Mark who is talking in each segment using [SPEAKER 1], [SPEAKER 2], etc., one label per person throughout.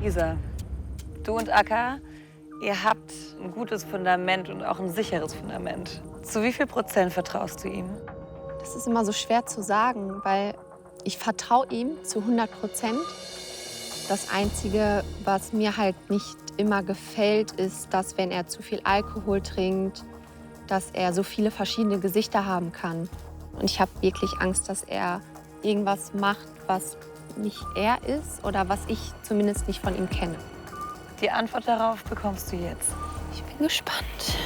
[SPEAKER 1] Isa, du und Akka, ihr habt ein gutes Fundament und auch ein sicheres Fundament. Zu wie viel Prozent vertraust du ihm?
[SPEAKER 2] Das ist immer so schwer zu sagen, weil ich vertraue ihm zu 100%. Das Einzige, was mir halt nicht immer gefällt, ist, dass wenn er zu viel Alkohol trinkt, dass er so viele verschiedene Gesichter haben kann. Und ich habe wirklich Angst, dass er irgendwas macht, was nicht er ist oder was ich zumindest nicht von ihm kenne.
[SPEAKER 1] Die Antwort darauf bekommst du jetzt.
[SPEAKER 2] Ich bin gespannt.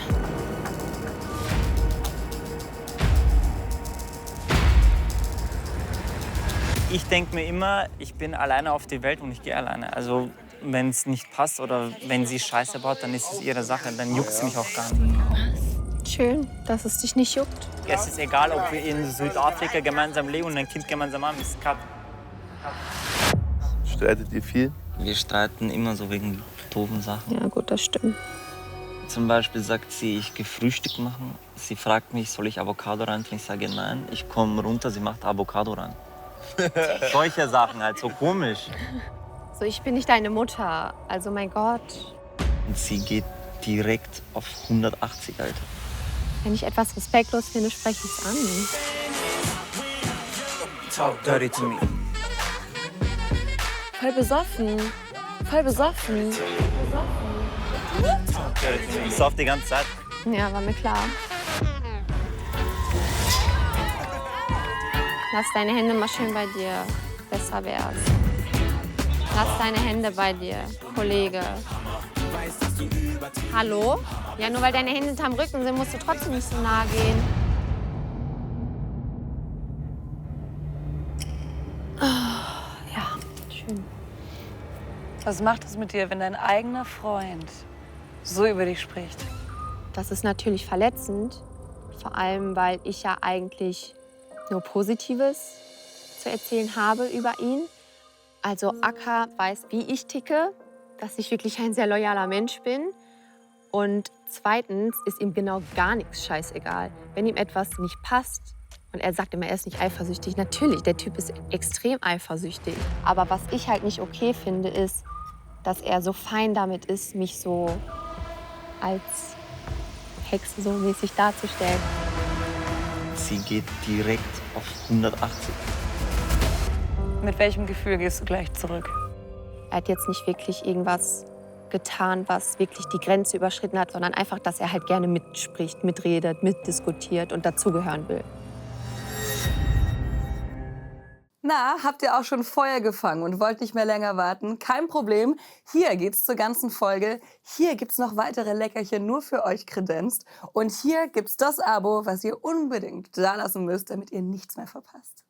[SPEAKER 3] Ich denke mir immer, ich bin alleine auf die Welt und ich gehe alleine. Also wenn es nicht passt oder wenn sie Scheiße baut, dann ist es ihre Sache. Dann juckt es mich auch gar nicht.
[SPEAKER 2] Schön, dass es dich nicht juckt.
[SPEAKER 3] Es ist egal, ob wir in Südafrika gemeinsam leben und ein Kind gemeinsam haben. Es kann.
[SPEAKER 4] Streitet ihr viel?
[SPEAKER 5] Wir streiten immer so wegen doofen Sachen.
[SPEAKER 2] Ja, gut, das stimmt.
[SPEAKER 5] Zum Beispiel sagt sie, ich gehe Frühstück machen. Sie fragt mich, soll ich Avocado rein tun? Ich sage nein. Ich komme runter, sie macht Avocado rein. Solche Sachen halt, so komisch.
[SPEAKER 2] So, ich bin nicht deine Mutter. Also, mein Gott.
[SPEAKER 5] Und sie geht direkt auf 180, Alter.
[SPEAKER 2] Wenn ich etwas respektlos finde, spreche ich es an.
[SPEAKER 3] Talk dirty to me.
[SPEAKER 2] Voll besoffen. Voll besoffen.
[SPEAKER 3] Ich sauf die ganze Zeit.
[SPEAKER 2] Ja, war mir klar. Lass deine Hände mal schön bei dir. Besser wär's. Lass deine Hände bei dir, Kollege. Hallo? Ja, nur weil deine Hände hinterm Rücken sind, musst du trotzdem nicht so nah gehen. Ja, schön.
[SPEAKER 1] Was macht es mit dir, wenn dein eigener Freund so über dich spricht?
[SPEAKER 2] Das ist natürlich verletzend. Vor allem, weil ich ja eigentlich nur Positives zu erzählen habe über ihn. Also Akka weiß, wie ich ticke, dass ich wirklich ein sehr loyaler Mensch bin. Und zweitens ist ihm genau gar nichts scheißegal. Wenn ihm etwas nicht passt und er sagt immer, er ist nicht eifersüchtig. Natürlich, der Typ ist extrem eifersüchtig. Aber was ich halt nicht okay finde, ist, dass er so fein damit ist, mich so als Hexe so mäßig darzustellen.
[SPEAKER 5] Sie geht direkt auf 180.
[SPEAKER 1] Mit welchem Gefühl gehst du gleich zurück?
[SPEAKER 2] Er hat jetzt nicht wirklich irgendwas getan, was wirklich die Grenze überschritten hat, sondern einfach, dass er halt gerne mitspricht, mitredet, mitdiskutiert und dazugehören will.
[SPEAKER 6] Na, habt ihr auch schon Feuer gefangen und wollt nicht mehr länger warten? Kein Problem. Hier geht's zur ganzen Folge. Hier gibt's noch weitere Leckerchen nur für euch kredenzt. Und hier gibt's das Abo, was ihr unbedingt da lassen müsst, damit ihr nichts mehr verpasst.